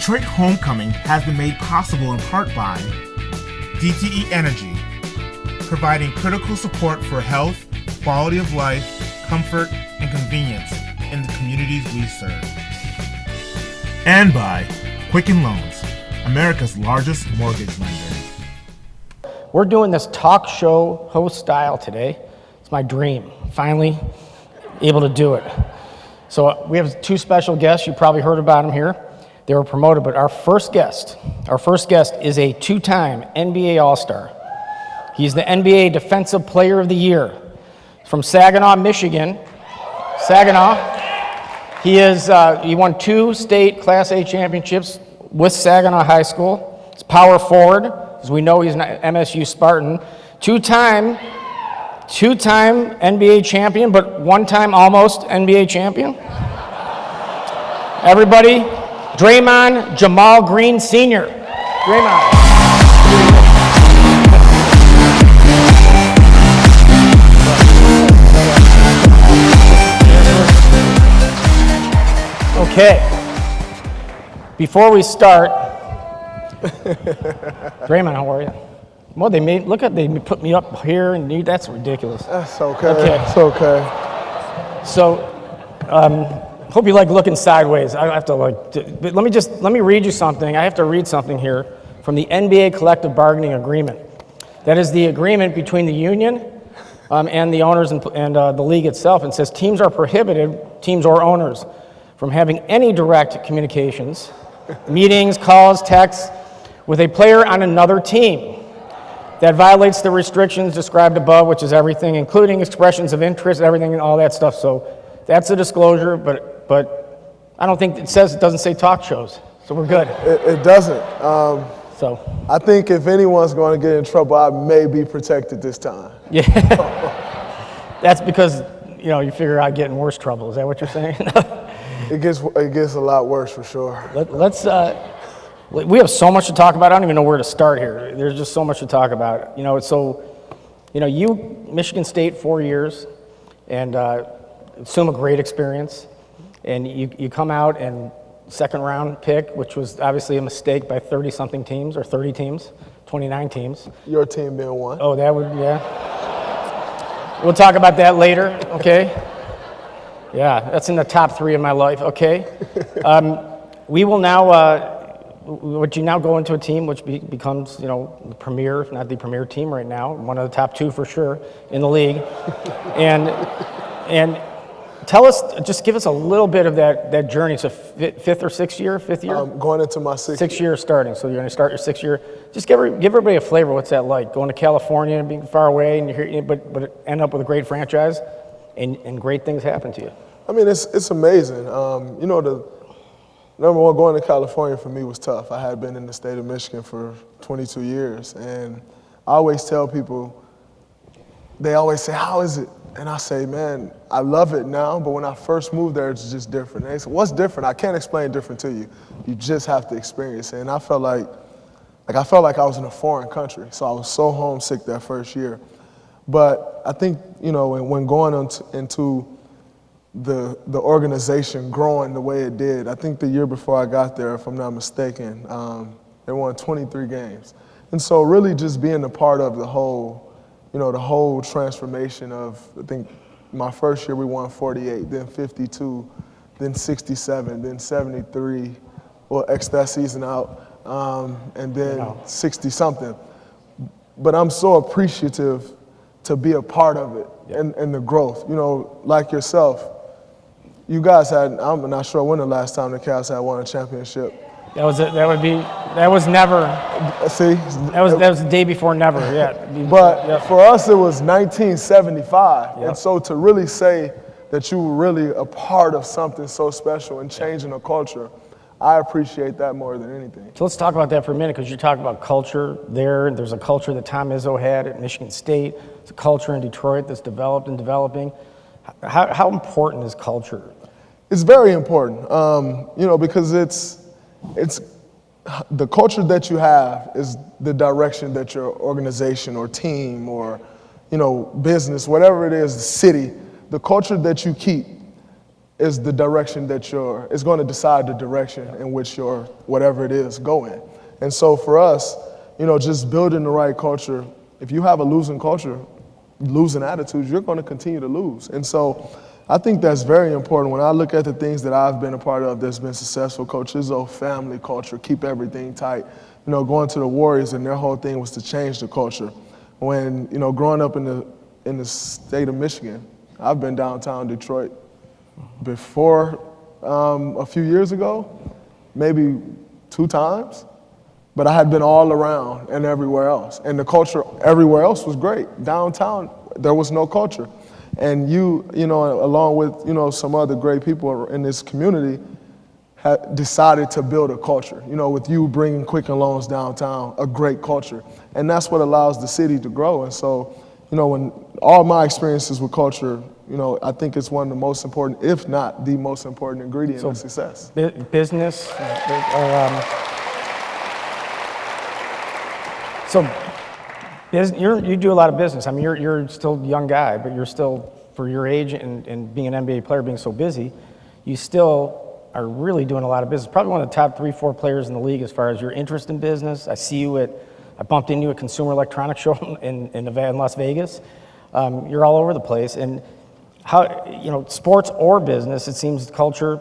Detroit Homecoming has been made possible in part by DTE Energy, providing critical support for health, quality of life, comfort, and convenience in the communities we serve. And by Quicken Loans, America's largest mortgage lender. We're doing this talk show host style today. It's my dream, finally able to do it. So we have two special guests. You probably heard about them here. They were promoted, but our first guest is a two-time NBA All-Star. He's the NBA Defensive Player of the Year from Saginaw, Michigan. Saginaw. He won 2 state Class A championships with Saginaw High School. He's power forward. As we know, he's an MSU Spartan. Two-time NBA champion, but one-time almost NBA champion. Everybody, Draymond Jamal Green Sr. Draymond. Okay. Before we start, Draymond, how are you? Well, they put me up here, and that's ridiculous. That's okay. Okay. It's okay. So, hope you like looking sideways. I have to but let me read you something. I have to read something here from the NBA Collective Bargaining Agreement. That is the agreement between the union and the owners and the league itself. And it says teams are prohibited, teams or owners, from having any direct communications, meetings, calls, texts, with a player on another team that violates the restrictions described above, which is everything, including expressions of interest, everything, and all that stuff. So that's a disclosure, but I don't think it doesn't say talk shows, so we're good. It doesn't. So I think if anyone's going to get in trouble, I may be protected this time. yeah, that's because you figure out getting worse trouble. Is that what you're saying? It gets a lot worse for sure. Let's. We have so much to talk about. I don't even know where to start here. There's just so much to talk about. You Michigan State 4 years, and assume a great experience, and you come out and second round pick, which was obviously a mistake by 30-something teams or 30 teams, 29 teams. Your team being one. Oh, yeah. We'll talk about that later. Okay. Yeah, that's in the top 3 of my life. Okay. We will now. Would you now go into a team which becomes, the premier, if not the premier team right now, one of the top 2 for sure in the league, and tell us, just give us a little bit of that journey. It's a fifth year? I'm going into my 6th year starting, so you're going to start your 6th year. Just give everybody a flavor. What's that like? Going to California and being far away, and you're here, but end up with a great franchise, and great things happen to you. I mean, it's amazing. Number one, going to California for me was tough. I had been in the state of Michigan for 22 years, and I always tell people, they always say, how is it? And I say, man, I love it now, but when I first moved there, it's just different. And they say, what's different? I can't explain different to you. You just have to experience it. And I felt like I was in a foreign country, so I was so homesick that first year. But I think, when going into the organization growing the way it did. I think the year before I got there, if I'm not mistaken, they won 23 games. And so really just being a part of the whole transformation of, I think my first year we won 48, then 52, then 67, then 73, well, X that season out, and then 60-something. But I'm so appreciative to be a part of it and the growth. Like yourself, you guys I'm not sure when the last time the Cavs had won a championship. That was never. See? That was the day before never, yeah. But for us, it was 1975. Yep. And so to really say that you were really a part of something so special and changing a culture, I appreciate that more than anything. So let's talk about that for a minute, because you're talking about culture there. There's a culture that Tom Izzo had at Michigan State. It's a culture in Detroit that's developed and developing. How important is culture? It's very important, because it's the culture that you have is the direction that your organization or team or, business, whatever it is, the city, the culture that you keep is the direction that it's going to decide the direction in which your whatever it is go in. And so for us, just building the right culture, if you have a losing culture, losing attitudes, you're going to continue to lose. And so I think that's very important. When I look at the things that I've been a part of that's been successful, Coach Izzo, family culture, keep everything tight. Going to the Warriors, and their whole thing was to change the culture. When, growing up in the state of Michigan, I've been downtown Detroit before a few years ago, maybe 2 times, but I had been all around and everywhere else. And the culture everywhere else was great. Downtown, there was no culture. And along with, some other great people in this community, had decided to build a culture, with you bringing Quicken Loans downtown, a great culture. And that's what allows the city to grow. And so, when all my experiences with culture, I think it's one of the most important, if not the most important ingredient of success. Business, you do a lot of business. I mean, you're still a young guy, but you're still, for your age and being an NBA player, being so busy, you still are really doing a lot of business. Probably one of the top 3-4 players in the league as far as your interest in business. I bumped into you at Consumer Electronics Show in Las Vegas. You're all over the place. And how, sports or business, it seems culture,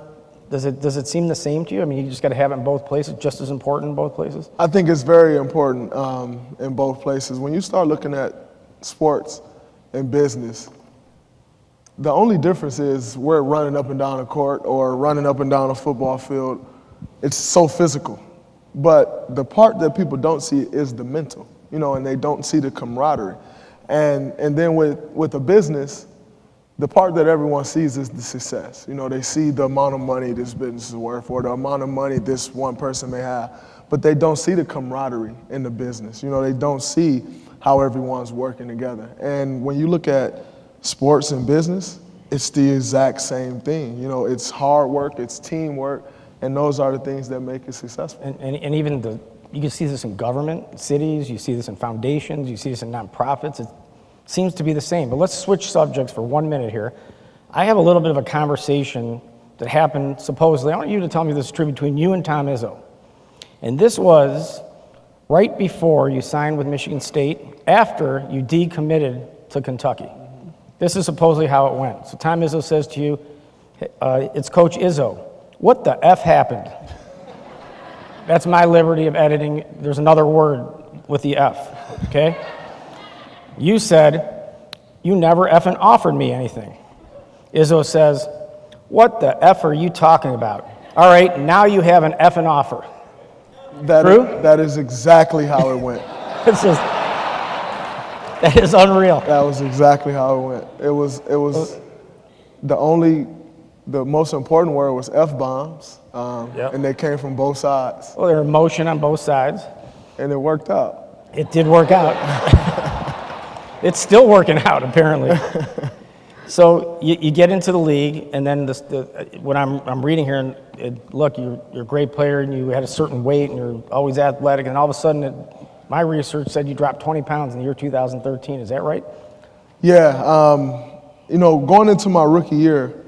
does it seem the same to you? I mean, you just got to have it in both places, just as important in both places? I think it's very important in both places. When you start looking at sports and business, the only difference is we're running up and down a court or running up and down a football field. It's so physical. But the part that people don't see is the mental, and they don't see the camaraderie. And then with a business, the part that everyone sees is the success. They see the amount of money this business is worth or the amount of money this one person may have, but they don't see the camaraderie in the business. They don't see how everyone's working together. And when you look at sports and business, it's the exact same thing. It's hard work, it's teamwork, and those are the things that make it successful. And even you can see this in government, cities, you see this in foundations, you see this in nonprofits. It seems to be the same. But let's switch subjects for 1 minute here. I have a little bit of a conversation that happened, supposedly, I want you to tell me this is true, between you and Tom Izzo. And this was right before you signed with Michigan State, after you decommitted to Kentucky. This is supposedly how it went. So Tom Izzo says to you, it's Coach Izzo. What the F happened? That's my liberty of editing. There's another word with the F, okay? You said, you never effing offered me anything. Izzo says, what the F are you talking about? All right, now you have an effing offer. True? That is exactly how it went. That is unreal. That was exactly how it went. It was the most important word was F-bombs, and they came from both sides. Well, there was emotion on both sides. And it worked out. It did work out. It's still working out, apparently. So you get into the league, and then what I'm reading here, look, you're a great player, and you had a certain weight, and you're always athletic, and all of a sudden, my research said you dropped 20 pounds in the year 2013. Is that right? Yeah. Going into my rookie year,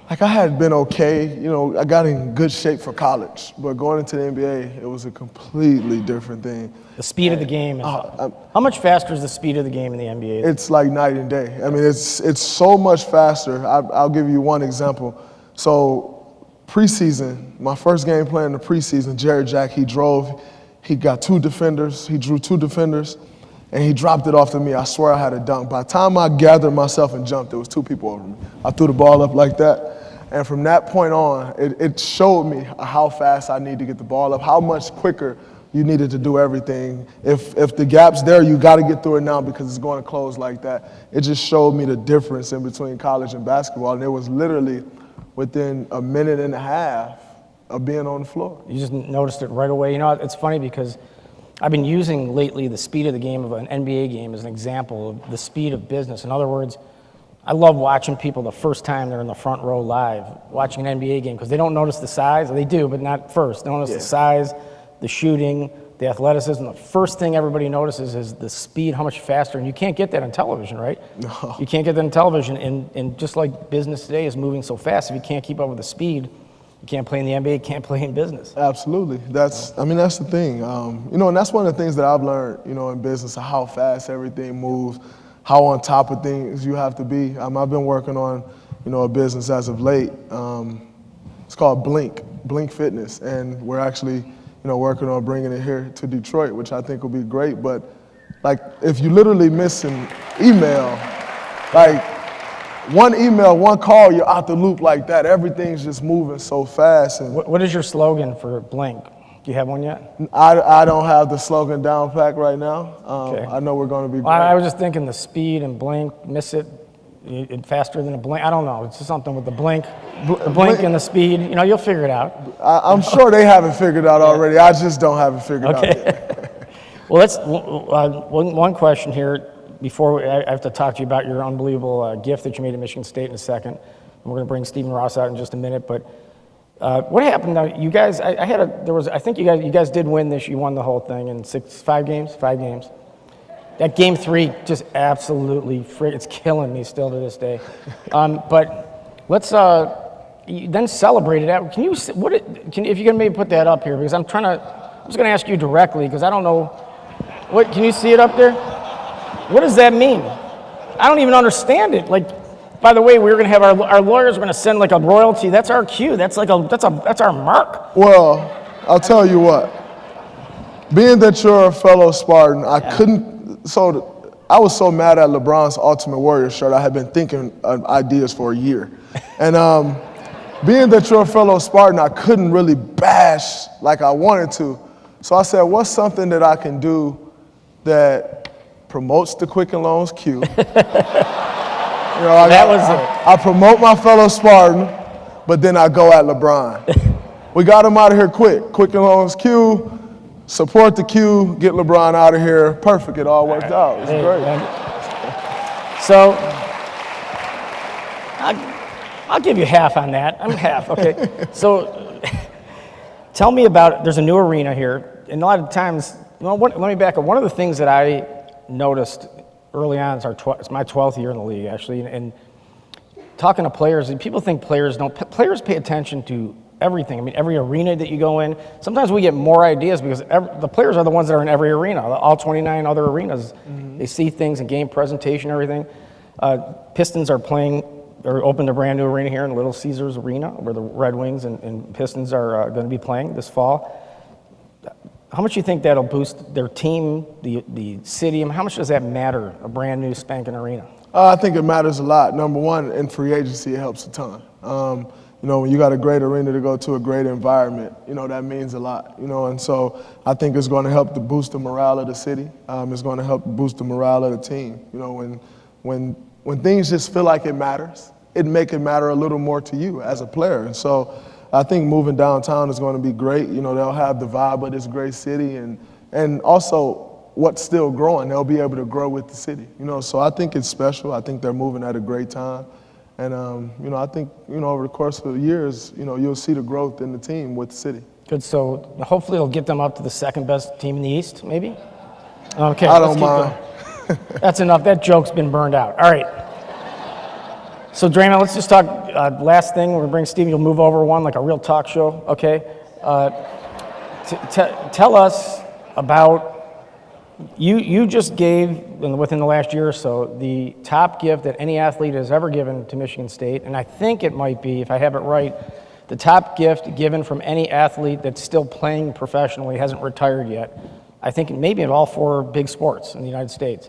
I had been okay. I got in good shape for college, but going into the NBA, it was a completely different thing. The speed of the game. How much faster is the speed of the game in the NBA? It's like night and day. I mean, it's so much faster. I'll give you one example. So preseason, my first game playing the preseason, Jared Jack, he got 2 defenders. He drew 2 defenders, and he dropped it off to me. I swear I had a dunk. By the time I gathered myself and jumped, there was 2 people over me. I threw the ball up like that. And from that point on, it showed me how fast I need to get the ball up, how much quicker you needed to do everything. If the gap's there, you got to get through it now because it's going to close like that. It just showed me the difference in between college and basketball. And it was literally within a minute and a half of being on the floor. You just noticed it right away. It's funny because I've been using lately the speed of the game of an NBA game as an example of the speed of business. In other words, I love watching people the first time they're in the front row live, watching an NBA game, because they don't notice the size. They do, but not first. They don't notice the size, the shooting, the athleticism. The first thing everybody notices is the speed, how much faster, and you can't get that on television, right? No. You can't get that on television, and just like business today is moving so fast, if you can't keep up with the speed, you can't play in the NBA, you can't play in business. Absolutely. That's the thing. And that's one of the things that I've learned, in business, how fast everything moves, how on top of things you have to be. I've been working on, a business as of late. It's called Blink Fitness, and we're actually, working on bringing it here to Detroit, which I think will be great. But like, if you literally miss an email, like one email, one call, you're out the loop like that. Everything's just moving so fast. And what is your slogan for Blink? Do you have one yet? I don't have the slogan down pack right now. Okay. I know we're going to be great. I was just thinking the speed and Blink, miss it faster than a blink. I don't know. It's just something with the blink and the speed. You'll figure it out. I'm sure they have it figured out already. I just don't have it figured out yet. Well, let's one question here before I have to talk to you about your unbelievable gift that you made at Michigan State in a second. And we're going to bring Stephen Ross out in just a minute. But what happened now? You guys, I think you guys did win this. You won the whole thing in 5 games. That game 3 just absolutely it's killing me still to this day. But let's you then celebrate it out. If you can maybe put that up here, because I'm just going to ask you directly, because I don't know. Can you see it up there? What does that mean? I don't even understand it. Like, by the way, we're going to have our lawyers are going to send like a royalty. That's our cue. That's our mark. Well, I'll tell you what. Being that you're a fellow Spartan, I was so mad at LeBron's Ultimate Warrior shirt. I had been thinking of ideas for a year. And being that you're a fellow Spartan, I couldn't really bash like I wanted to. So I said, what's something that I can do that promotes the Quicken Loans Q? I promote my fellow Spartan, but then I go at LeBron. We got him out of here quick. Quicken Loans Q. Support the Q, get LeBron out of here. Perfect, it all worked out. It was great. So, I'll give you half on that. I'm half, okay. So, tell me about, there's a new arena here, and a lot of times, let me back up. One of the things that I noticed early on, it's my 12th year in the league, actually, and talking to players, and people think players pay attention to everything. I mean, every arena that you go in, sometimes we get more ideas because the players are the ones that are in every arena, all 29 other arenas. Mm-hmm. They see things in game presentation, everything. Pistons opened a brand new arena here in Little Caesars Arena where the Red Wings and Pistons are going to be playing this fall. How much do you think that'll boost their team, the city? How much does that matter, a brand new spanking arena? I think it matters a lot. Number one, in free agency, it helps a ton. When you got a great arena to go to, a great environment, that means a lot, and so I think it's going to help to boost the morale of the city. It's going to help boost the morale of the team. When things just feel like it matters, it make it matter a little more to you as a player. And so I think moving downtown is going to be great. They'll have the vibe of this great city and also what's still growing. They'll be able to grow with the city, so I think it's special. I think they're moving at a great time. And, I think, over the course of the years, you'll see the growth in the team with the city. Good. So hopefully it'll get them up to the second best team in the East, maybe? Okay. I don't mind. That's enough. That joke's been burned out. All right. So, Draymond, let's just talk. Last thing, we're going to bring Steve. You'll move over one like a real talk show, okay? Tell us about, you just gave, within the last year or so, the top gift that any athlete has ever given to Michigan State, and I think it might be, if I have it right, the top gift given from any athlete that's still playing professionally, hasn't retired yet. I think maybe in all 4 big sports in the United States.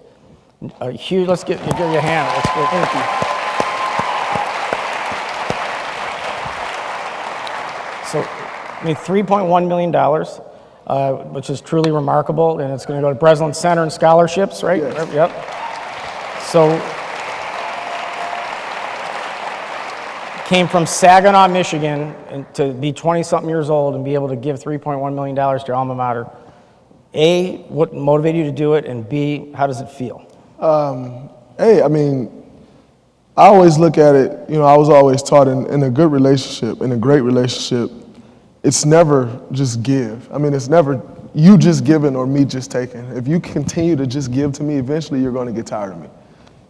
Huge, let's give you a hand. Let's go. Thank you. So, $3.1 million, which is truly remarkable, and it's going to go to Breslin Center and scholarships, right? Yes. Yep. So, came from Saginaw, Michigan, and to be 20-something years old and be able to give $3.1 million to your alma mater. A, what motivated you to do it, and B, how does it feel? I always look at it, I was always taught in a good relationship, in a great relationship, it's never just give. It's never you just giving or me just taking. If you continue to just give to me, eventually you're going to get tired of me.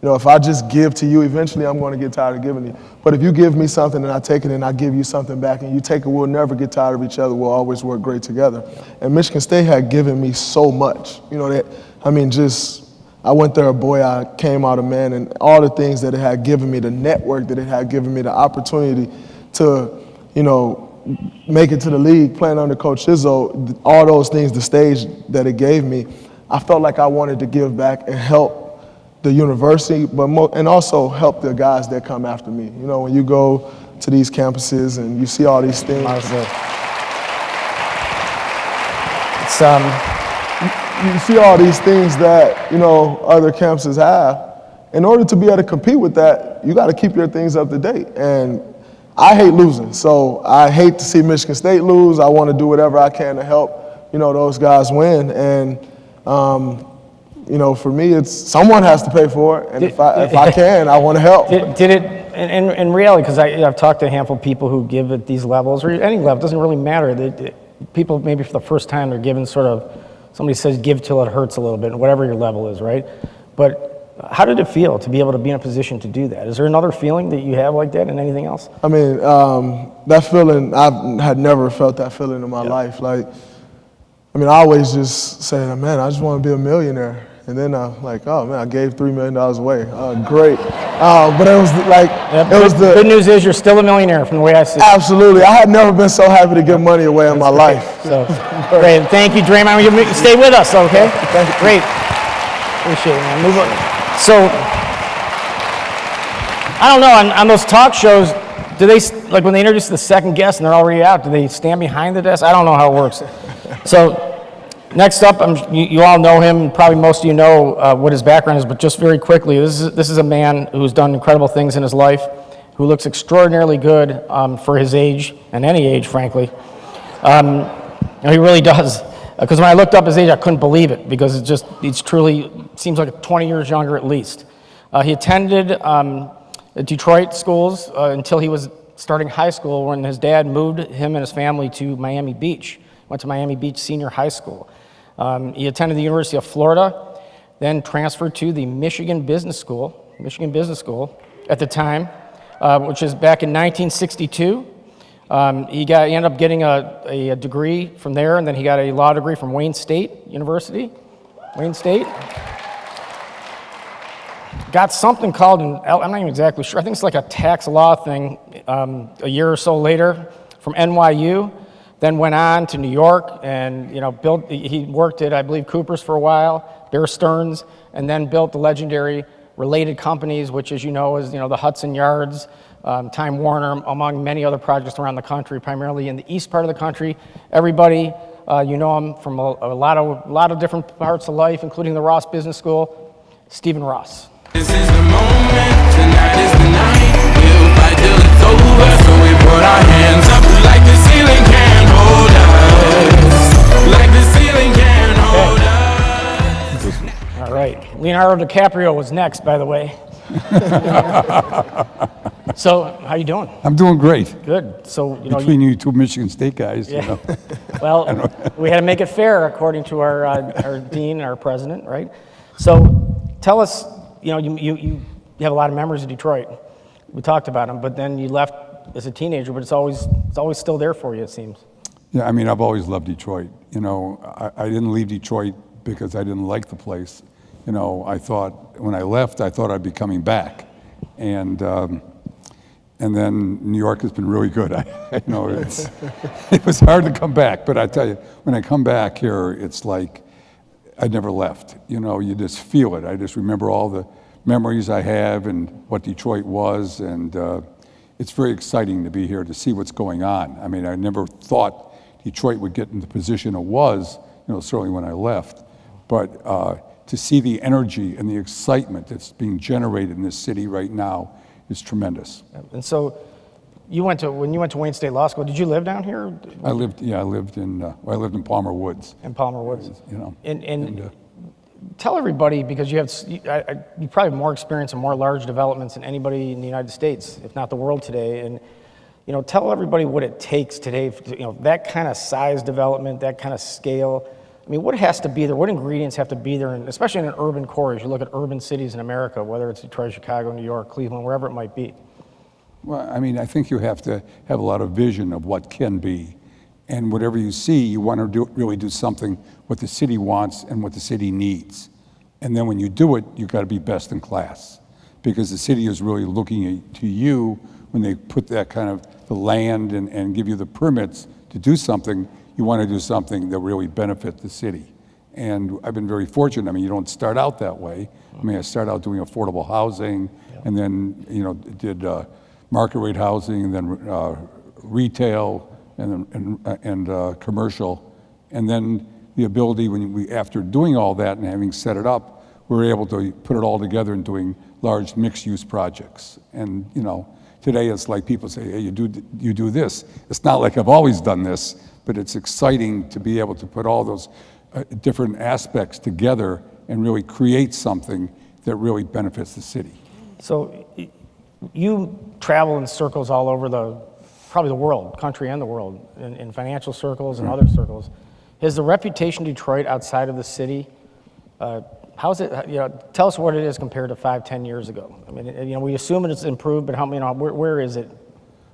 You know, if I just give to you, eventually I'm going to get tired of giving you. But if you give me something and I take it and I give you something back and you take it, we'll never get tired of each other. We'll always work great together. And Michigan State had given me so much. You know, I went there a boy, I came out a man, and all the things that it had given me, the network that it had given me, the opportunity to, you know, make it to the league, playing under Coach Izzo, all those things, the stage that it gave me, I felt like I wanted to give back and help the university, and also help the guys that come after me. You know, when you go to these campuses and you see all these things. You see all these things that, you know, other campuses have. In order to be able to compete with that, you got to keep your things up to date. And I hate losing, so I hate to see Michigan State lose. I want to do whatever I can to help, you know, those guys win. And you know, for me, it's someone has to pay for it, and if I can, I want to help. Did it, in reality, because I've talked to a handful of people who give at these levels, or any level, it doesn't really matter. People, maybe for the first time, they're given sort of, somebody says give till it hurts a little bit, whatever your level is, right? But how did it feel to be able to be in a position to do that? Is there another feeling that you have like that and anything else? I mean, that feeling, I had never felt that feeling in my life. Like, I mean, I always just say, man, I just want to be a millionaire. And then I'm like, oh man, I gave $3 million away. Great. But it was like, it was the good news is you're still a millionaire from the way I see it. Absolutely. I had never been so happy to give money away in my life. So, great. Thank you, Draymond. You stay with us, okay? Thank you. Great. Appreciate it, man. Move on. So, I don't know, on those talk shows, do they, like when they introduce the second guest and they're already out, do they stand behind the desk? I don't know how it works. So, next up, you all know him. Probably most of you know what his background is, but just very quickly, this is a man who's done incredible things in his life, who looks extraordinarily good for his age, and any age, frankly. He really does. Because when I looked up his age, I couldn't believe it, because it's truly, seems like 20 years younger at least. He attended Detroit schools until he was starting high school, when his dad moved him and his family to Miami Beach. Went to Miami Beach Senior High School. He attended the University of Florida, then transferred to the Michigan Business School at the time, which is back in 1962. He ended up getting a degree from there, and then he got a law degree from Wayne State University. Wayne State. Got something called, I'm not even exactly sure, I think it's like a tax law thing a year or so later from NYU. Then went on to New York and, you know, he worked at, I believe, Cooper's for a while, Bear Stearns, and then built the legendary related companies, which, as you know, is, you know, the Hudson Yards, Time Warner, among many other projects around the country, primarily in the east part of the country. Everybody, you know him from a lot of different parts of life, including the Ross Business School, Stephen Ross. This is the moment, tonight is the night. We'll fight till it's over, so we put our hands up like the ceiling can hold us. Like the ceiling can hold us. All right. Leonardo DiCaprio was next, by the way. So, how you doing? I'm doing great. Good. So, you know, between you two Michigan State guys, yeah. You know. Well, we had to make it fair according to our dean, our president, right? So, tell us. You know, you have a lot of memories of Detroit. We talked about them, but then you left as a teenager, but it's always still there for you, it seems. Yeah, I mean, I've always loved Detroit. You know, I didn't leave Detroit because I didn't like the place. You know, I thought, when I left, I thought I'd be coming back. And then New York has been really good. You know, it was hard to come back, but I tell you, when I come back here, it's like, I never left. You know, you just feel it. I just remember all the memories I have and what Detroit was, and it's very exciting to be here to see what's going on. I mean, I never thought Detroit would get in the position it was, you know, certainly when I left, but to see the energy and the excitement that's being generated in this city right now is tremendous. And so, when you went to Wayne State Law School, did you live down here? I lived in Palmer Woods. In Palmer Woods. You know. And tell everybody, because you probably have more experience in more large developments than anybody in the United States, if not the world today. And, you know, tell everybody what it takes today, you know, that kind of size development, that kind of scale, I mean, what has to be there? What ingredients have to be there, and especially in an urban core, as you look at urban cities in America, whether it's Detroit, Chicago, New York, Cleveland, wherever it might be? Well, I mean, I think you have to have a lot of vision of what can be. And whatever you see, you want to really do something what the city wants and what the city needs. And then when you do it, you've got to be best in class. Because the city is really looking to you when they put that kind of the land and give you the permits to do something. You want to do something that really benefits the city. And I've been very fortunate. I mean, you don't start out that way. I mean, I started out doing affordable housing, and then, you know, did market rate housing, and then retail, and commercial. And then the ability, after doing all that and having set it up, we were able to put it all together and doing large mixed-use projects. And, you know, today it's like people say, hey, you do this. It's not like I've always done this, but it's exciting to be able to put all those different aspects together and really create something that really benefits the city. So you travel in circles all over probably the world, country and the world, in financial circles and other circles. Is the reputation of Detroit outside of the city, how's it, you know, tell us what it is compared to 5-10 years ago. I mean, you know, we assume it's improved, but where is it?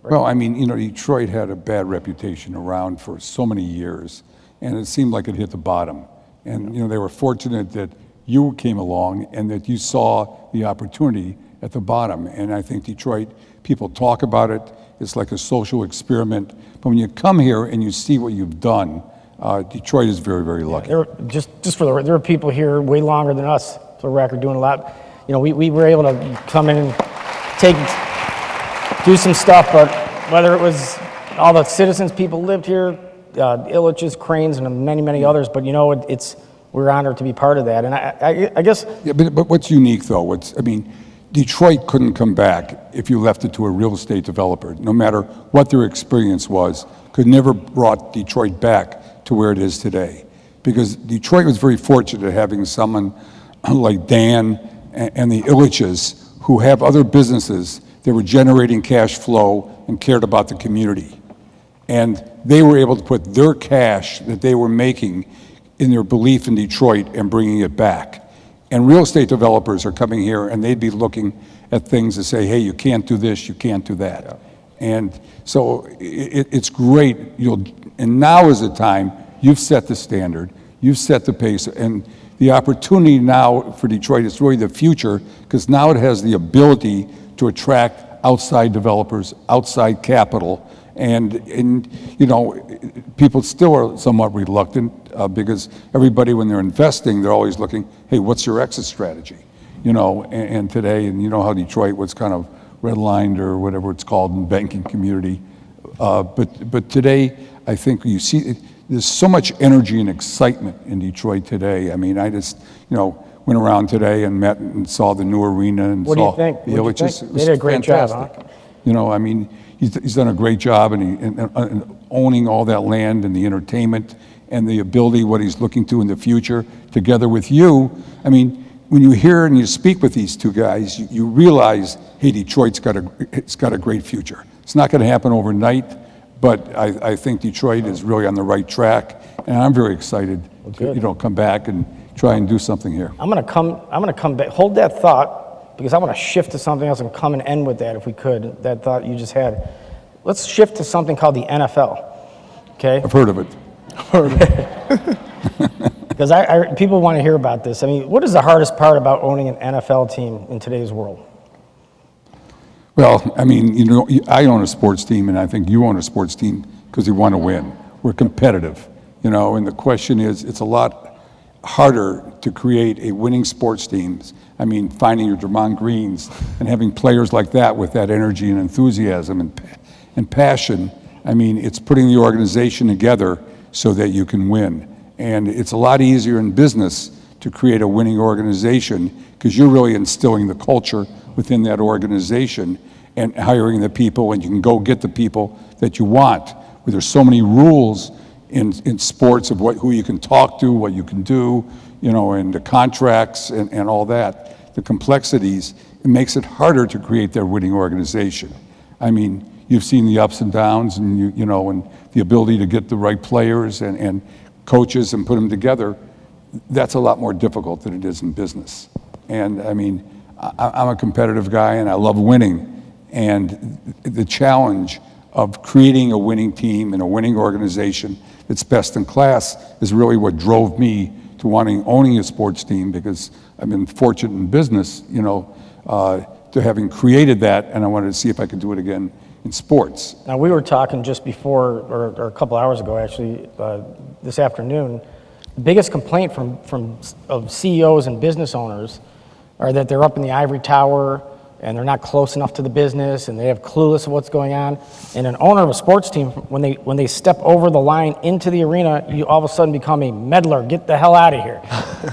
Well, I mean, you know, Detroit had a bad reputation around for so many years, and it seemed like it hit the bottom. And, you know, they were fortunate that you came along and that you saw the opportunity at the bottom. And I think Detroit, people talk about it, it's like a social experiment. But when you come here and you see what you've done, Detroit is very, very lucky. There are people here way longer than us, for the record, doing a lot. You know, we were able to come in and do some stuff, but whether it was all the citizens, people lived here, Illich's, Cranes, and many, many others, but you know, we're honored to be part of that. And I guess... Yeah, but what's unique though, I mean, Detroit couldn't come back if you left it to a real estate developer, no matter what their experience was, could never brought Detroit back to where it is today. Because Detroit was very fortunate having someone like Dan and the Illiches who have other businesses that were generating cash flow and cared about the community. And they were able to put their cash that they were making in their belief in Detroit and bringing it back. And real estate developers are coming here and they'd be looking at things to say, hey, you can't do this, you can't do that. Yeah. And so it's great. And now is the time, you've set the standard, you've set the pace, and the opportunity now for Detroit is really the future, because now it has the ability to attract outside developers, outside capital, and you know, people still are somewhat reluctant because everybody, when they're investing, they're always looking, hey, what's your exit strategy? You know, and today, and you know how Detroit was kind of redlined or whatever it's called in the banking community. But today, I think you see, there's so much energy and excitement in Detroit today. I mean, I just, you know, went around today and met and saw the new arena and saw the Illiches. They did a great job, huh? You know, I mean, he's done a great job and owning all that land and the entertainment and the ability, what he's looking to in the future, together with you. I mean, when you hear and you speak with these two guys, you realize, hey, Detroit's got a great future. It's not going to happen overnight, but I think Detroit is really on the right track, and I'm very excited to, you know, come back and try and do something here. I'm going to come back. Hold that thought, because I want to shift to something else and come and end with that if we could. That thought you just had. Let's shift to something called the NFL. Okay. I've heard of it. Because people want to hear about this. I mean, what is the hardest part about owning an NFL team in today's world? Well, I mean, you know, I own a sports team, and I think you own a sports team because we want to win. We're competitive, you know, and the question is, it's a lot harder to create a winning sports team. I mean, finding your Draymond Greens and having players like that with that energy and enthusiasm and passion. I mean, it's putting the organization together so that you can win. And it's a lot easier in business to create a winning organization because you're really instilling the culture within that organization and hiring the people, and you can go get the people that you want. Where there's so many rules in sports of who you can talk to, what you can do, you know, and the contracts and all that, the complexities, it makes it harder to create that winning organization. I mean, you've seen the ups and downs, and you know, and the ability to get the right players and coaches and put them together, that's a lot more difficult than it is in business. And I mean, I'm a competitive guy and I love winning. And the challenge of creating a winning team and a winning organization that's best in class is really what drove me to owning a sports team, because I've been fortunate in business, to having created that, and I wanted to see if I could do it again in sports. Now, we were talking just before, or a couple hours ago, actually, this afternoon. The biggest complaint of CEOs and business owners are that they're up in the ivory tower and they're not close enough to the business and they have clueless of what's going on. And an owner of a sports team, when they step over the line into the arena, you all of a sudden become a meddler. Get the hell out of here.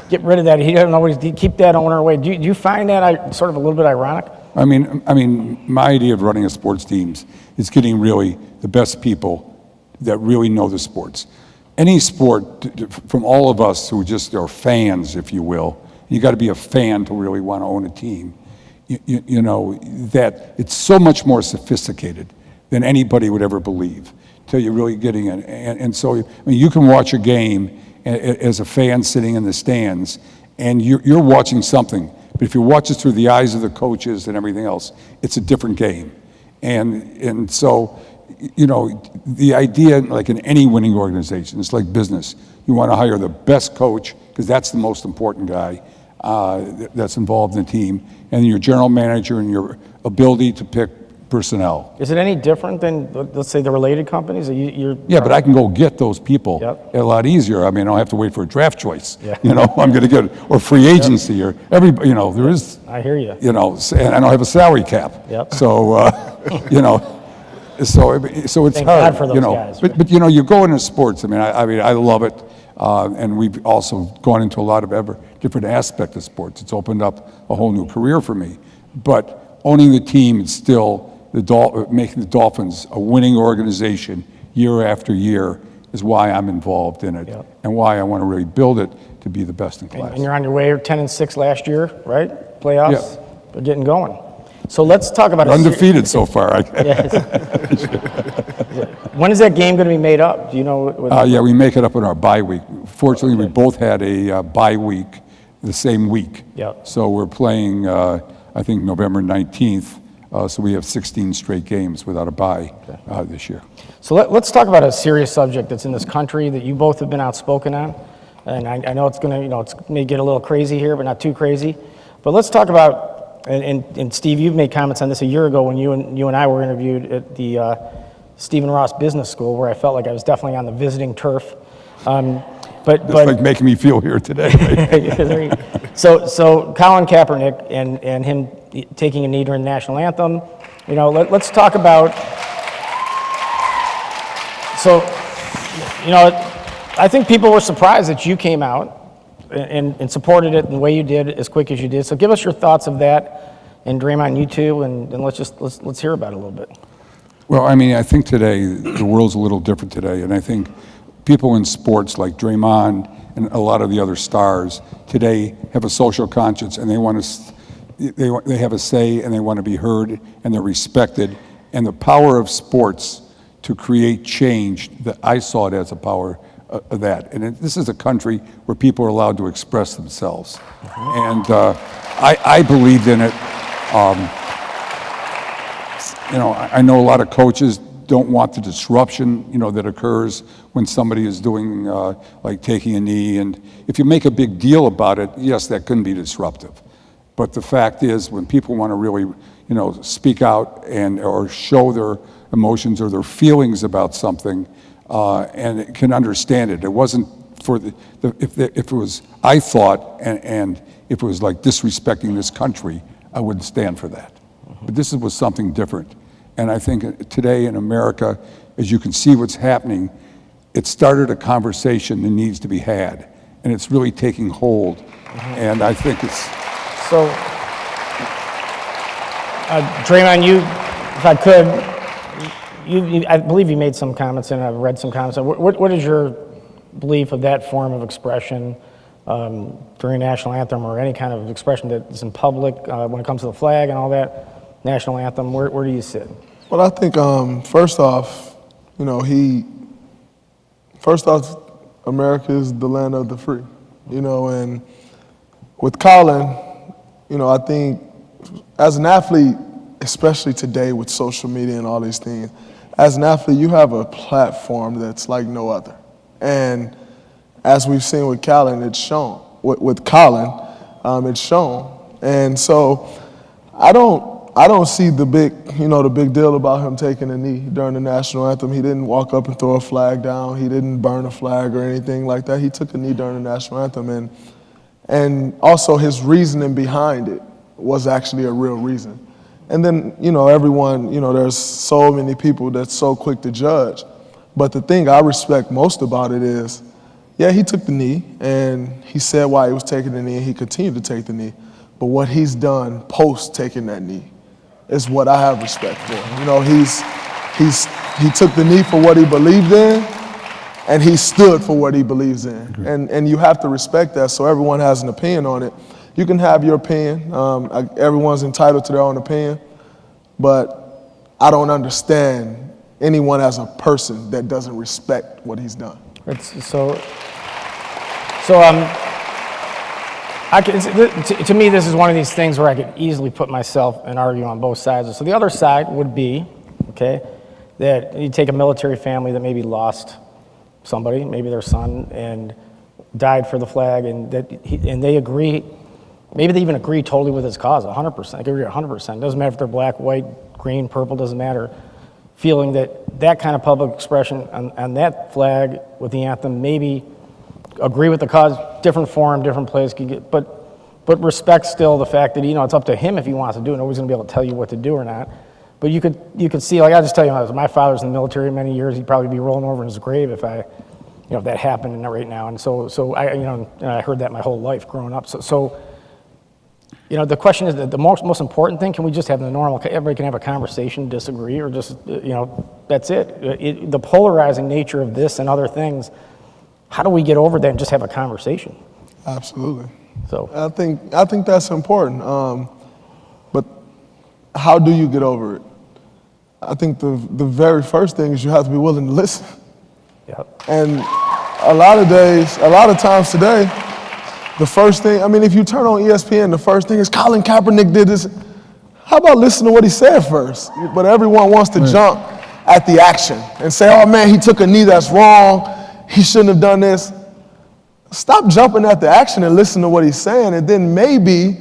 Get rid of that. He doesn't always keep that owner away. Do you find that sort of a little bit ironic? I mean, my idea of running a sports team is getting really the best people that really know the sports. Any sport, from all of us who just are fans, if you will, you got to be a fan to really want to own a team. You know, that it's so much more sophisticated than anybody would ever believe till you're really getting it. And so, I mean, you can watch a game as a fan sitting in the stands, and you're watching something. But if you watch it through the eyes of the coaches and everything else, it's a different game. And so, you know, the idea, like in any winning organization, it's like business. You want to hire the best coach, because that's the most important guy that's involved in the team, and your general manager and your ability to pick personnel. Is it any different than, let's say, the related companies? Yeah, but I can go get those people a lot easier. I mean, I don't have to wait for a draft choice. Yeah. You know, I'm going to get, or free agency, or everybody, you know, there is. I hear you. You know, and I don't have a salary cap. Yep. So, you know, so it's Thank hard. God for those you know, guys. but you know, you go into sports. I mean, I love it, and we've also gone into a lot of different aspects of sports. It's opened up a whole new career for me. But owning the team is still making the Dolphins a winning organization year after year is why I'm involved in it, and why I want to really build it to be the best in class. And you're on your way, 10-6 last year, right? Playoffs. Yeah. They're getting going. So let's talk about Undefeated so far. When is that game going to be made up? Do you know? Yeah, we make it up in our bye week. Fortunately, we both had a bye week the same week. Yep. So we're playing, I think, November 19th. So we have 16 straight games without a bye this year. So let's talk about a serious subject that's in this country that you both have been outspoken on. And I know it's going to, it's may get a little crazy here, but not too crazy. But let's talk about, and Steve, you've made comments on this a year ago when you and I were interviewed at the Stephen Ross Business School, where I felt like I was definitely on the visiting turf. But like making me feel here today. Right? So Colin Kaepernick and him taking a knee during the national anthem. You know, let's talk about. So, you know, I think people were surprised that you came out and supported it in the way you did, as quick as you did. So give us your thoughts of that, and Draymond, you too, and let's hear about it a little bit. Well, I mean, I think today the world's a little different today, and I think people in sports like Draymond and a lot of the other stars today have a social conscience, and they want to, they have a say, and they want to be heard, and they're respected. And the power of sports to create change, that I saw it as a power of that. And this is a country where people are allowed to express themselves, and I believed in it. You know, I know a lot of coaches don't want the disruption, you know, that occurs when somebody is doing, like taking a knee. And if you make a big deal about it, yes, that can be disruptive. But the fact is, when people want to really, you know, speak out or show their emotions or their feelings about something, and it can understand it. It wasn't for if it was, I thought, and if it was like disrespecting this country, I wouldn't stand for that. But this was something different. And I think today in America, as you can see what's happening, it started a conversation that needs to be had. And it's really taking hold. And I think it's... So, Draymond, if I could, I believe you made some comments, and I've read some comments. What is your belief of that form of expression during national anthem, or any kind of expression that is in public when it comes to the flag and all that? National anthem, where do you sit? Well, I think first off, you know, America is the land of the free, you know, and with Colin, you know, I think as an athlete, especially today with social media and all these things, as an athlete, you have a platform that's like no other. And as we've seen with Colin, it's shown. With Colin, it's shown. And so I don't see the big deal about him taking a knee during the national anthem. He didn't walk up and throw a flag down. He didn't burn a flag or anything like that. He took a knee during the national anthem. And also his reasoning behind it was actually a real reason. And then, you know, everyone, you know, there's so many people that's so quick to judge. But the thing I respect most about it is, yeah, he took the knee and he said why he was taking the knee and he continued to take the knee. But what he's done post taking that knee is what I have respect for. You know, he took the knee for what he believed in and he stood for what he believes in. And you have to respect that, so everyone has an opinion on it. You can have your opinion. Everyone's entitled to their own opinion. But I don't understand anyone as a person that doesn't respect what he's done. To me, this is one of these things where I could easily put myself and argue on both sides. So the other side would be, okay, that you take a military family that maybe lost somebody, maybe their son, and died for the flag, and they agree. Maybe they even agree totally with his cause, 100%. They agree 100%. It doesn't matter if they're black, white, green, purple, doesn't matter. Feeling that kind of public expression on that flag with the anthem, maybe agree with the cause, different forum, different place, but respect still the fact that, you know, it's up to him if he wants to do it. Nobody's going to be able to tell you what to do or not. But you could see, like, I'll just tell you, my father's in the military many years. He'd probably be rolling over in his grave if that happened right now. And so I, you know, I heard that my whole life growing up. So you know, the question is, the most important thing, can we just have the normal, everybody can have a conversation, disagree, or just, you know, that's it. The polarizing nature of this and other things, how do we get over that and just have a conversation? Absolutely. So I think that's important. But how do you get over it? I think the very first thing is you have to be willing to listen. Yep. And a lot of times today, the first thing, I mean, if you turn on ESPN, the first thing is Colin Kaepernick did this. How about listening to what he said first? But everyone wants to jump at the action and say, oh man, he took a knee, that's wrong. He shouldn't have done this. Stop jumping at the action and listen to what he's saying, and then maybe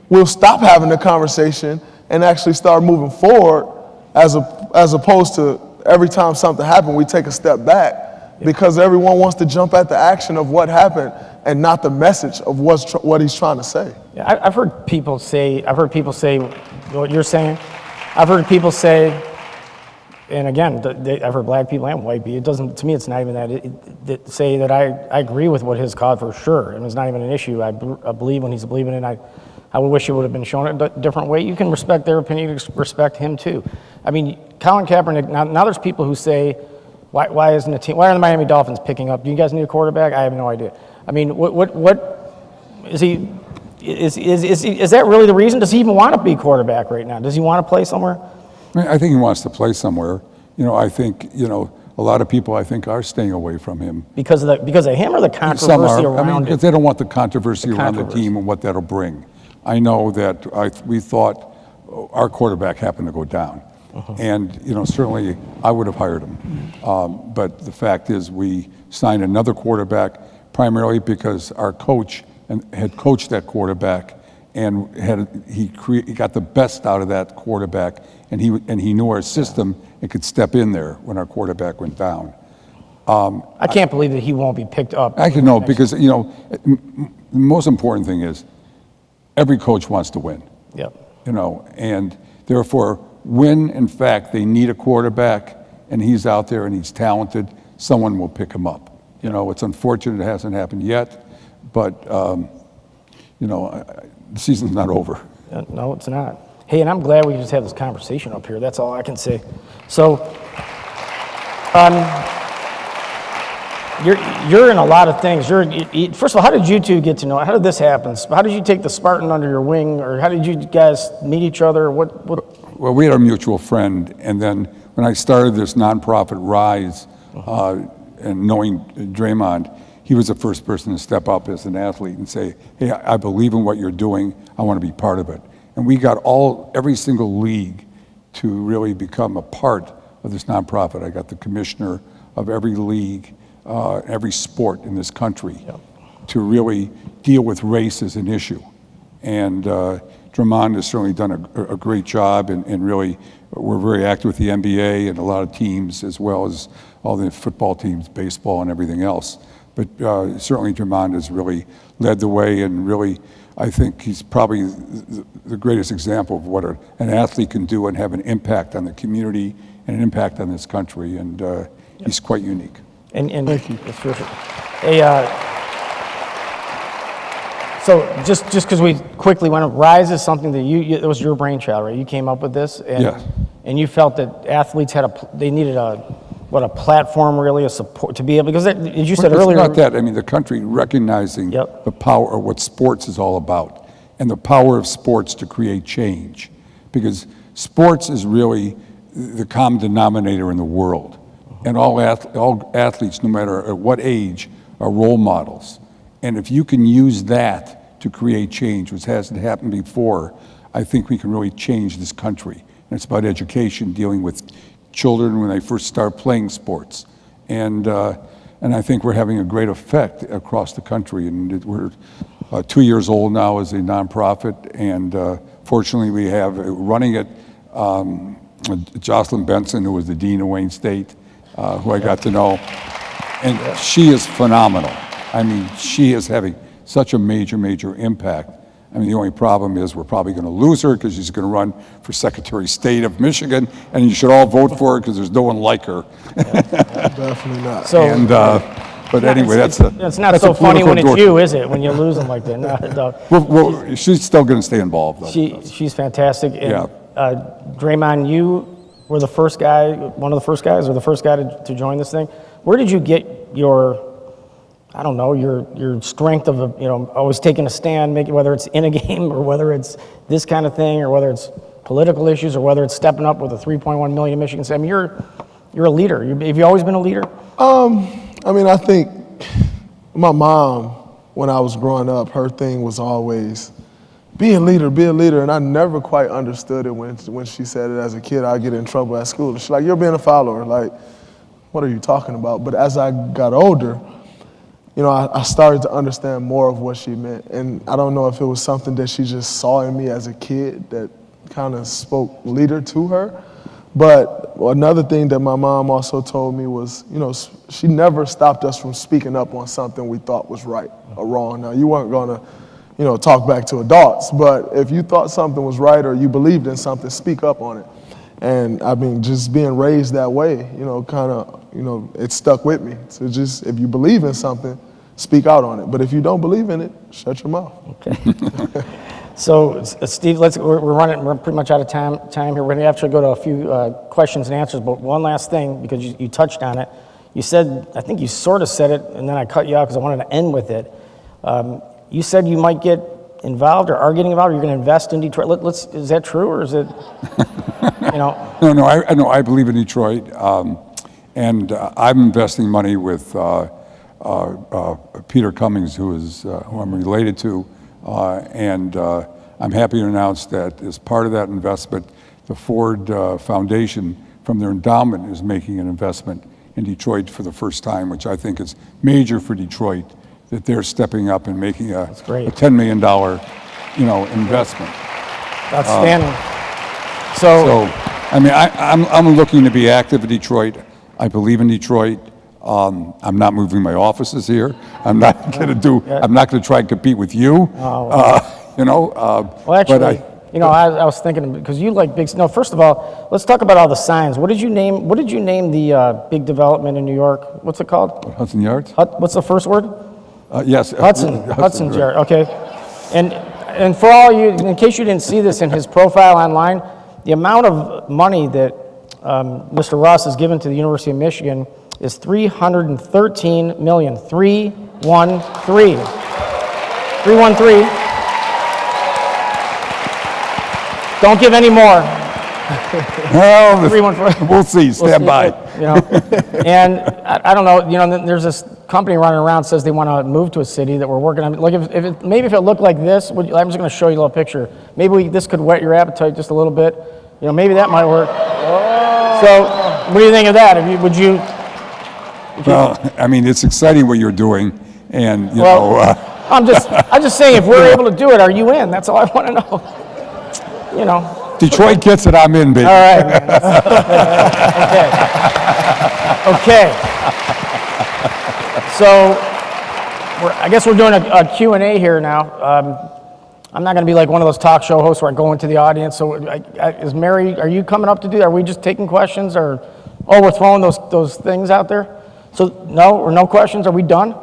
we'll stop having the conversation and actually start moving forward as opposed to every time something happens, we take a step back because everyone wants to jump at the action of what happened and not the message of what he's trying to say. Yeah, I've heard people say what you're saying. I've heard people say, and again, I've heard black people and white people. It doesn't, to me, it's not even that. Say that I agree with what his cause for sure, and it's not even an issue. I believe when he's believing it. I would wish it would have been shown a different way. You can respect their opinion, respect him too. I mean, Colin Kaepernick. Now there's people who say, why isn't a team? Why are the Miami Dolphins picking up? Do you guys need a quarterback? I have no idea. I mean, what is he? Is that really the reason? Does he even want to be quarterback right now? Does he want to play somewhere? I think he wants to play somewhere. You know, I think, you know, a lot of people, I think, are staying away from him. Because of him or the controversy Some are. around I mean, it? because they don't want the controversy around the team and what that'll bring. I know that we thought our quarterback happened to go down. And, you know, certainly I would have hired him. But the fact is we signed another quarterback primarily because our coach had coached that quarterback and he got the best out of that quarterback, and he knew our system and could step in there when our quarterback went down. I can't believe that he won't be picked up. I can know, because, you know, the most important thing is every coach wants to win. Yep. You know, and therefore, when in fact they need a quarterback and he's out there and he's talented, someone will pick him up. You know, it's unfortunate it hasn't happened yet, but you know, the season's not over. No, it's not. Hey, and I'm glad we just have this conversation up here. That's all I can say. So, you're in a lot of things. First of all, how did you two get to know? How did this happen? How did you take the Spartan under your wing, or how did you guys meet each other? What? Well, we had a mutual friend, and then when I started this nonprofit Rise, and knowing Draymond, he was the first person to step up as an athlete and say, hey, I believe in what you're doing. I want to be part of it. And we got every single league to really become a part of this nonprofit. I got the commissioner of every league, every sport in this country to really deal with race as an issue. And Draymond has certainly done a great job, and really we're very active with the NBA and a lot of teams, as well as all the football teams, baseball and everything else. But certainly Draymond has really led the way, and really I think he's probably the greatest example of what an athlete can do and have an impact on the community and an impact on this country, and he's quite unique. And thank you. That's terrific. Hey, so just because we quickly went up, Rise is something that it was your brainchild, right? You came up with this, and Yes. And you felt that athletes they needed a platform, really, a support to be able, because as you said earlier. It's not that. I mean, the country recognizing the power of what sports is all about, and the power of sports to create change, because sports is really the common denominator in the world, and all athletes, no matter at what age, are role models. And if you can use that to create change, which hasn't happened before, I think we can really change this country. And it's about education, dealing with children when they first start playing sports. And I think we're having a great effect across the country. And we're 2 years old now as a nonprofit, and fortunately we have running it Jocelyn Benson, who was the dean of Wayne State, who I got to know. And she is phenomenal. I mean, she is having such a major, major impact. I mean, the only problem is we're probably going to lose her because she's going to run for Secretary of State of Michigan, and you should all vote for her because there's no one like her. Definitely not. So, and, but anyway, it's not so funny when it's you, is it? When you lose them like that. No. Well, she's still going to stay involved, though. She's fantastic. And, Yeah. Draymond, you were the first guy, one of the first guys, or the first guy to join this thing. Where did you get your, I don't know, your strength of, always taking a stand, whether it's in a game or whether it's this kind of thing or whether it's political issues or whether it's stepping up with a 3.1 million Michigan State? I mean, you're a leader. Have you always been a leader? I mean, I think my mom, when I was growing up, her thing was always, be a leader, and I never quite understood it when she said it as a kid. I'd get in trouble at school. She's like, you're being a follower. Like, what are you talking about? But as I got older, I started to understand more of what she meant. And I don't know if it was something that she just saw in me as a kid that kind of spoke leader to her. But another thing that my mom also told me was, she never stopped us from speaking up on something we thought was right or wrong. Now, you weren't going to, talk back to adults, but if you thought something was right or you believed in something, speak up on it. And I mean, just being raised that way, it stuck with me. So just, if you believe in something, speak out on it. But if you don't believe in it, shut your mouth. Okay. So, Steve, we're pretty much out of time here. We're going to have to go to a few questions and answers, but one last thing, because you touched on it. You said, I think you sort of said it, and then I cut you out because I wanted to end with it. You said you might get involved or are getting involved, or you're going to invest in Detroit. Is that true, or is it, No, I believe in Detroit, and I'm investing money with Peter Cummings, who I'm related to, and I'm happy to announce that as part of that investment, the Ford Foundation, from their endowment, is making an investment in Detroit for the first time, which I think is major for Detroit, that they're stepping up and making a $10 million, investment. Outstanding. So, I mean, I'm looking to be active in Detroit. I believe in Detroit. I'm not moving my offices here. I'm not going to try and compete with you. Well, actually, I was thinking, because you like big. No, first of all, let's talk about all the signs. What did you name the big development in New York? What's it called? Hudson Yards. What's the first word? Yes. Hudson's Yard. Okay. And for all you, in case you didn't see this in his profile online, the amount of money that Mr. Ross has given to the University of Michigan is $313 million. 313. 313. Don't give any more. Well, we'll see. Stand by. And I don't know. There's this company running around says they want to move to a city that we're working on. Like maybe if it looked like this, I'm just going to show you a little picture. Maybe this could whet your appetite just a little bit. You know, maybe that might work. Oh. So, what do you think of that? Well, I mean, it's exciting what you're doing, and you know. I'm just saying, if we're able to do it, are you in? That's all I want to know. You know. Detroit gets it, I'm in, baby. All right, man. Okay. So, I guess we're doing a Q&A here now. I'm not going to be like one of those talk show hosts where I go into the audience. So, is Mary? Are you coming up to do that? Are we just taking questions, or we're throwing those things out there? So, no questions. Are we done?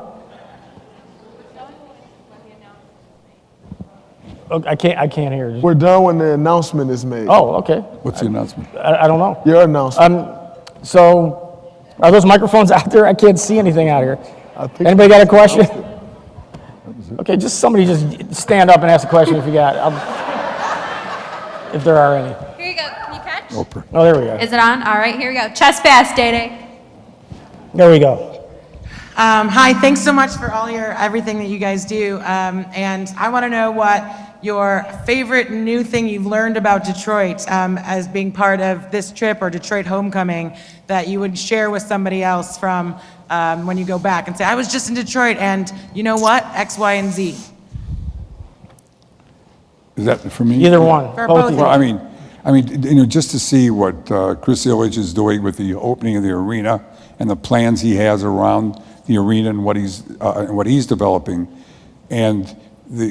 Okay, I can't hear you. We're done when the announcement is made. Oh, okay. What's the announcement? I don't know. Your announcement. So, are those microphones out there? I can't see anything out here. I think Anybody got a question? Okay, just somebody just stand up and ask a question if you got. If there are any. Here you go. Can you catch? Oh, there we go. Is it on? All right, here we go. Chest pass, Day. There we go. Hi, thanks so much for everything that you guys do. And I want to know what your favorite new thing you've learned about Detroit as being part of this trip or Detroit homecoming that you would share with somebody else from when you go back and say, I was just in Detroit and you know what? X, Y, and Z. Is that for me? Either one. For Both both of Well, you. I mean, you know, just to see what Chris Illich is doing with the opening of the arena and the plans he has around the arena and what he's developing, and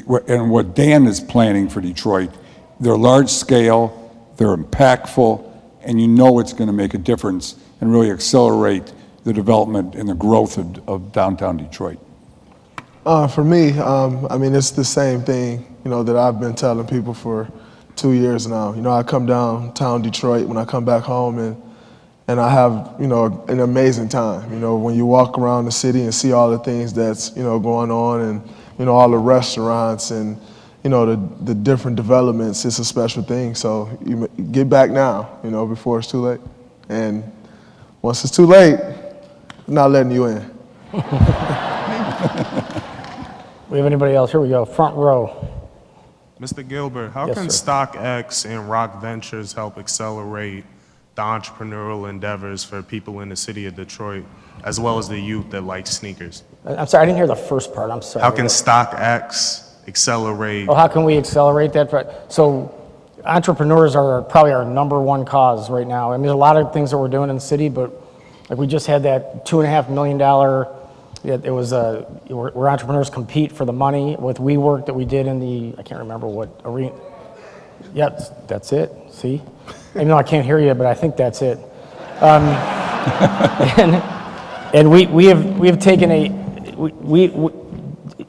what Dan is planning for Detroit. They're large scale, they're impactful, and you know it's going to make a difference and really accelerate the development and the growth of downtown Detroit. For me, I mean, it's the same thing, you know, that I've been telling people for 2 years now. You know, I come downtown Detroit when I come back home, and I have, you know, an amazing time. You know, when you walk around the city and see all the things that's, you know, going on, and, you know, all the restaurants and, you know, the different developments, it's a special thing. So you get back now, you know, before it's too late. And once it's too late, I'm not letting you in. We have anybody else? Here we go, front row. Mr. Gilbert, how Yes, can sir. StockX and Rock Ventures help accelerate the entrepreneurial endeavors for people in the city of Detroit, as well as the youth that like sneakers? I'm sorry, I didn't hear the first part. I'm sorry. How can StockX accelerate? How can we accelerate that? So, entrepreneurs are probably our number one cause right now. I mean, there's a lot of things that we're doing in the city, but like we just had that $2.5 million. It was where entrepreneurs compete for the money with WeWork that we did in the, I can't remember what arena. Yeah, that's it. See, even though I can't hear you, but I think that's it. And we have taken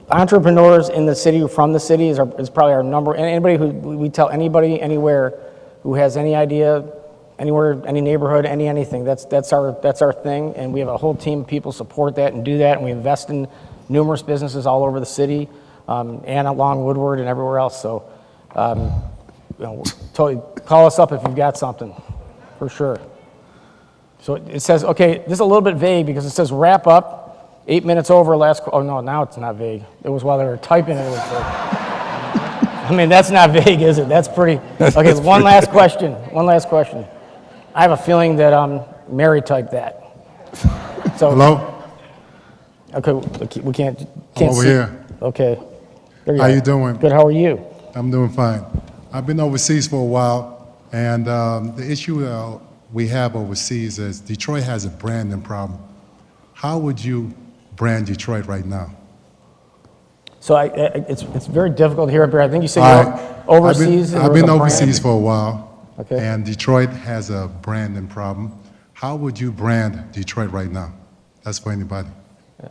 entrepreneurs in the city, from the city, is probably our number. And anybody who we tell anybody anywhere who has any idea, anywhere, any neighborhood, anything. That's our thing, and we have a whole team of people support that and do that, and we invest in numerous businesses all over the city, and along Woodward and everywhere else. So, you know, totally call us up if you've got something, for sure. So it says, okay, this is a little bit vague because it says wrap up, 8 minutes over last. Oh no, now it's not vague. It was while they were typing it. It was vague. I mean, that's not vague, is it? That's pretty. Okay, one last question. I have a feeling that Mary typed that. So, Hello? okay, we can't over see. here. Okay. There How are. you doing? Good. How are you? I'm doing fine. I've been overseas for a while, and the issue we have overseas is Detroit has a branding problem. How would you brand Detroit right now? So it's very difficult here, but I think you said All you're right. overseas. I've been overseas for a while, Okay. and Detroit has a branding problem. How would you brand Detroit right now? That's for anybody.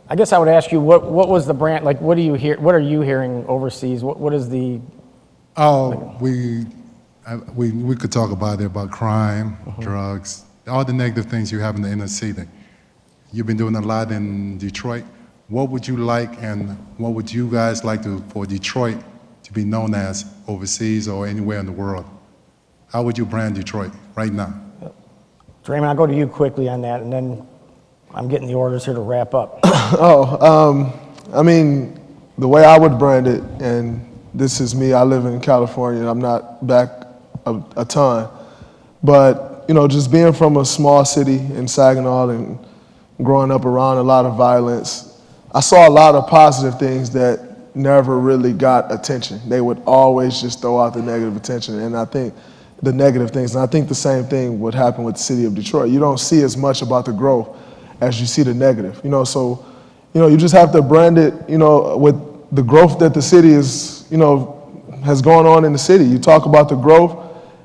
I guess I would ask you, what was the brand, like, what do you hear, what are you hearing overseas? What is the, Oh, we could talk about it, about crime, drugs, all the negative things you have in the inner city. You've been doing a lot in Detroit. What would you like, and what would you guys like for Detroit to be known as overseas or anywhere in the world? How would you brand Detroit right now? Draymond, I'll go to you quickly on that, and then I'm getting the orders here to wrap up. I mean, the way I would brand it, and this is me, I live in California, I'm not back a ton, but, you know, just being from a small city in Saginaw and growing up around a lot of violence, I saw a lot of positive things that never really got attention. They would always just throw out the negative attention, and I think the negative things, and I think the same thing would happen with the city of Detroit. You don't see as much about the growth as you see the negative, you know, so, you know, you just have to brand it, you know, with the growth that the city is, you know, has gone on in the city. You talk about the growth,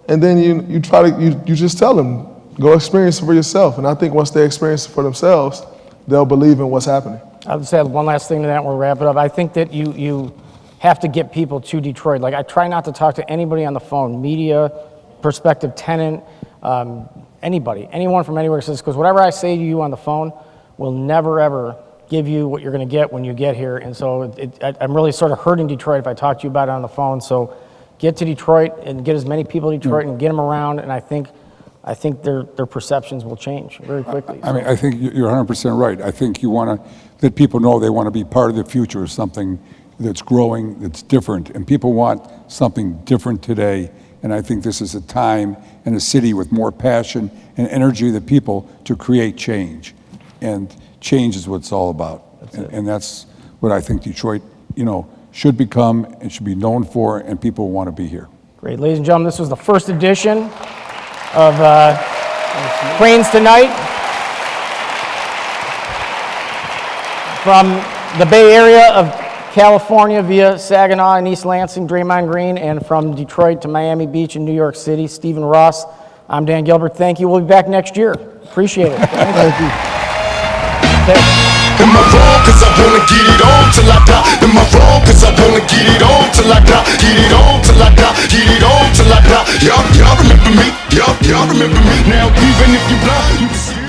and then you try to, you just tell them, go experience it for yourself. And I think once they experience it for themselves, they'll believe in what's happening. I would say one last thing to that, we'll wrap it up. I think that you have to get people to Detroit. Like, I try not to talk to anybody on the phone, media, prospective tenant, anybody, anyone from anywhere, because whatever I say to you on the phone will never, ever give you what you're going to get when you get here. And so I'm really sort of hurting Detroit if I talk to you about it on the phone. So get to Detroit and get as many people to Detroit and get them around, and I think their perceptions will change very quickly. I mean, I think you're 100% right. I think you want to let people know they want to be part of the future of something that's growing, that's different, and people want something different today. And I think this is a time and a city with more passion and energy of the people to create change. And change is what it's all about. And that's what I think Detroit, you know, should become and should be known for, and people want to be here. Great. Ladies and gentlemen, this was the first edition of Cranes Tonight from the Bay Area of California via Saginaw and East Lansing, Draymond Green, and from Detroit to Miami Beach and New York City, Stephen Ross. I'm Dan Gilbert. Thank you. We'll be back next year. Appreciate it. Thank you. Am I wrong? Cause I wanna get it on till I die. Am I wrong? Cause I wanna get it on till I die. Get it on till I die. Get it on till I die. Y'all remember me. Y'all remember me. Now even if you blind, you can see